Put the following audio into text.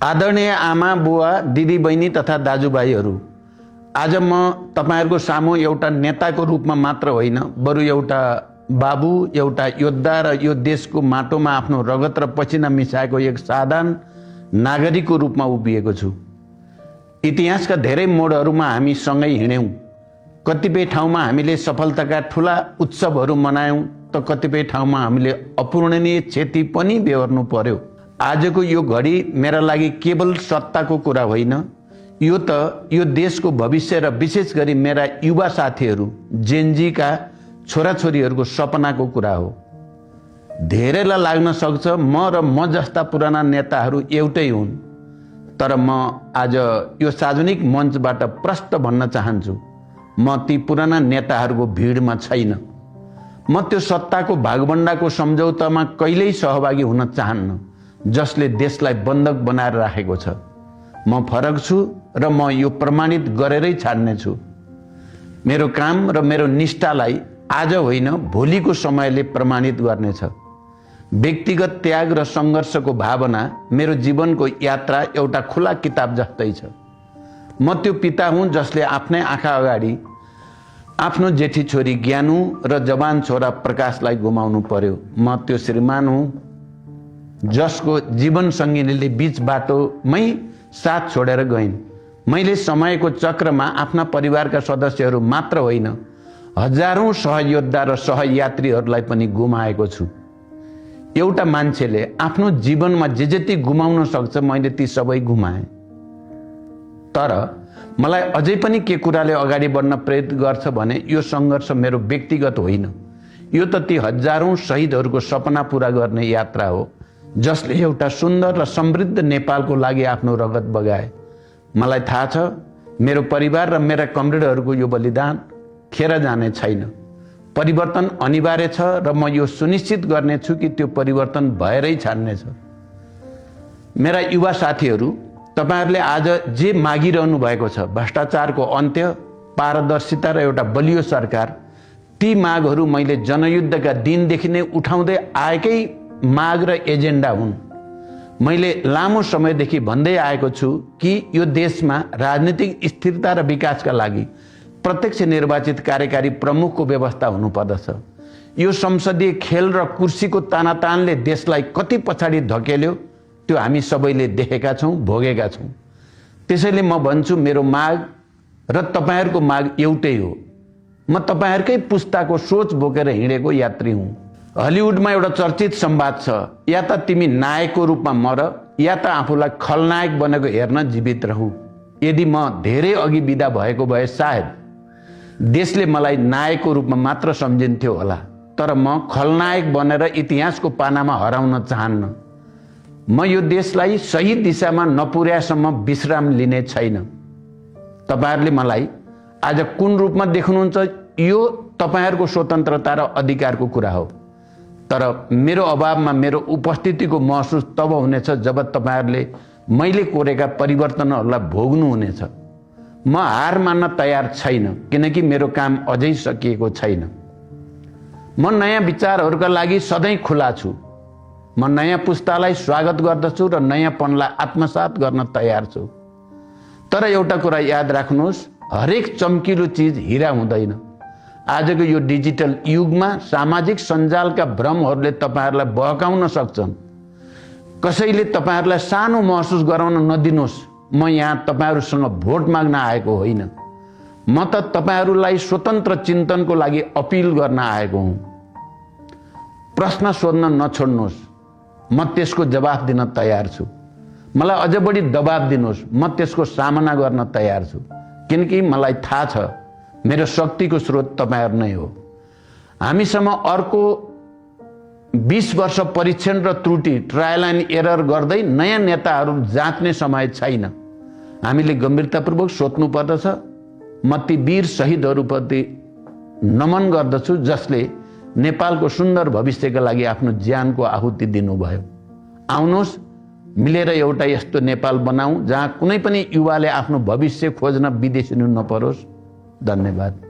आदरणीय आमा बुवा दिदी बहिनी तथा दाजुभाइहरू, आज म तपाईहरुको सामु एउटा नेताको रूपमा मात्र होइन, बरु एउटा बाबु, एउटा योद्धा र यो देशको माटोमा आफ्नो रगत र पसिना मिसाएको एक साधारण नागरिकको रूपमा उभिएको छु। इतिहासका धेरै मोडहरूमा हामी सँगै हिँड्यौं। कतिपय ठाउँमा हामीले सफलताका ठूला उत्सवहरू मनायौं त कतिपय ठाउँमा हामीले अपूरणीय क्षति पनि बेहोर्नु पर्यो। आजको यो घडी मेरा लागि केवल सत्ताको कुरा होइन, यो देशको भविष्य र विशेष गरी मेरा युवा साथीहरू जेनजीका छोराछोरीहरूको सपनाको कुरा हो। धेरैलाई लाग्न सक्छ म जस्ता पुराना नेताहरू एउटै हुन्, तर म आज यो सार्वजनिक मञ्चबाट प्रष्ट भन्न चाहन्छु, म ती पुराना नेताहरूको भिडमा छैन। म त्यो सत्ताको भागबण्डाको सम्झौतामा कहिल्यै सहभागी हुन चाहन्न जसले देशलाई बन्धक बनाएर राखेको छ। म फरक छु र म यो प्रमाणित गरेरै छाड्ने छु। मेरो काम र मेरो निष्ठालाई आज होइन भोलिको समयले प्रमाणित गर्नेछ। व्यक्तिगत त्याग र सङ्घर्षको भावना मेरो जीवनको यात्रा एउटा खुला किताब जस्तै छ। म त्यो पिता हुँ जसले आफ्नै आँखा अगाडि आफ्नो जेठी छोरी ज्ञानु र जवान छोरा प्रकाशलाई गुमाउनु पर्यो। म त्यो श्रीमान हुँ जसको जीवन सङ्गिनीले बीच बाटोमै साथ छोडेर गइन्। मैले समयको चक्रमा आफ्ना परिवारका सदस्यहरू मात्र होइन, हजारौं सहयोद्धा र सहयात्रीहरूलाई पनि गुमाएको छु। एउटा मान्छेले आफ्नो जीवनमा जे जति गुमाउन सक्छ मैले ती सबै गुमाएँ। तर मलाई अझै पनि के कुराले अगाडि बढ्न प्रेरित गर्छ भने यो सङ्घर्ष मेरो व्यक्तिगत होइन, यो त ती हजारौं शहीदहरूको सपना पूरा गर्ने यात्रा हो जसले एउटा सुन्दर र समृद्ध नेपालको लागि आफ्नो रगत बगाए। मलाई थाहा छ मेरो परिवार र मेरा कमरेडहरूको यो बलिदान खेर जाने छैन। परिवर्तन अनिवार्य छ र म यो सुनिश्चित गर्नेछु कि त्यो परिवर्तन भएरै छाड्नेछ। मेरा युवा साथीहरू, तपाईहरुले आज जे मागिरहनु भएको छ, भ्रष्टाचारको अन्त्य, पारदर्शिता र एउटा बलियो सरकार, ती मागहरू मैले जनयुद्धका दिनदेखि नै उठाउँदै आएकै माग र एजेन्डा हुन्। मैले लामो समयदेखि भन्दै आएको छु कि यो देशमा राजनीतिक स्थिरता र विकासका लागि प्रत्यक्ष निर्वाचित कार्यकारी प्रमुखको व्यवस्था हुनुपर्दछ। यो संसदीय खेल र कुर्सीको तानातानले देशलाई कति पछाडि धकेल्यो त्यो हामी सबैले देखेका छौं, भोगेका छौं। त्यसैले म भन्छु मेरो माग र तपाईहरुको माग एउटै हो। म तपाईहरुकै पुस्ताको सोच बोकेर हिँडेको यात्री हुँ। हलिउडमा एउटा चर्चित संवाद छ, या त तिमी नायकको रूपमा मर या त आफूलाई खलनायक बनेको हेर्न जीवित रहौ। यदि म धेरै अघि बिदा भएको भए सायद देशले मलाई नायकको रूपमा मात्र सम्झिन्थ्यो होला, तर म खलनायक बनेर इतिहासको पानामा हराउन चाहन्न। म यो देशलाई सही दिशामा नपुर्याएसम्म विश्राम लिने छैन। तपाईहरुले मलाई आज कुन रूपमा देख्नुहुन्छ यो तपाईहरुको स्वतन्त्रता र अधिकारको कुरा हो, तर मेरो अभावमा मेरो उपस्थितिको महसुस तब हुनेछ जब तपाईहरुले मैले कोरेका परिवर्तनहरूलाई भोग्नु हुनेछ। म हार मान्न तयार छैन किनकि मेरो काम अझै सकिएको छैन। म नयाँ विचारहरूका लागि सधैँ खुला छु। म नयाँ पुस्तालाई स्वागत गर्दछु र नयाँपनलाई आत्मसात गर्न तयार छु। तर एउटा कुरा याद राख्नुहोस्, हरेक चम्किलो चीज हीरा हुँदैन। आजको यो डिजिटल युगमा सामाजिक सञ्जालका भ्रमहरूले तपाईहरुलाई बहकाउन सक्छन्। कसैले तपाईहरुलाई सानो महसुस गराउन नदिनुहोस्। म यहाँ तपाईहरुसँग भोट माग्न आएको होइन, म त तपाईहरुलाई स्वतन्त्र चिन्तनको लागि अपिल गर्न आएको हुँ। प्रश्न सोध्न नछोड्नुहोस्, म त्यसको जवाफ दिन तयार छु। मलाई अझ बढी दबाब दिनुहोस्, म त्यसको सामना गर्न तयार छु, किनकि मलाई थाहा छ मेरो शक्तिको स्रोत तपाईहरु नै हो। हामीसम्म अर्को 20 वर्ष परीक्षण र त्रुटि, ट्रायल एन्ड एरर गर्दै नयाँ नेताहरू जाँच्ने समय छैन। हामीले गम्भीरतापूर्वक सोच्नु पर्दछ। म ती वीर शहीदहरूप्रति नमन गर्दछु जसले नेपालको सुन्दर भविष्यका लागि आफ्नो ज्यानको आहुति दिनुभयो। आउनुहोस् मिलेर एउटा यस्तो नेपाल बनाऊ जहाँ कुनै पनि युवाले आफ्नो भविष्य खोज्न विदेशिनु नपरोस्। धन्यवाद।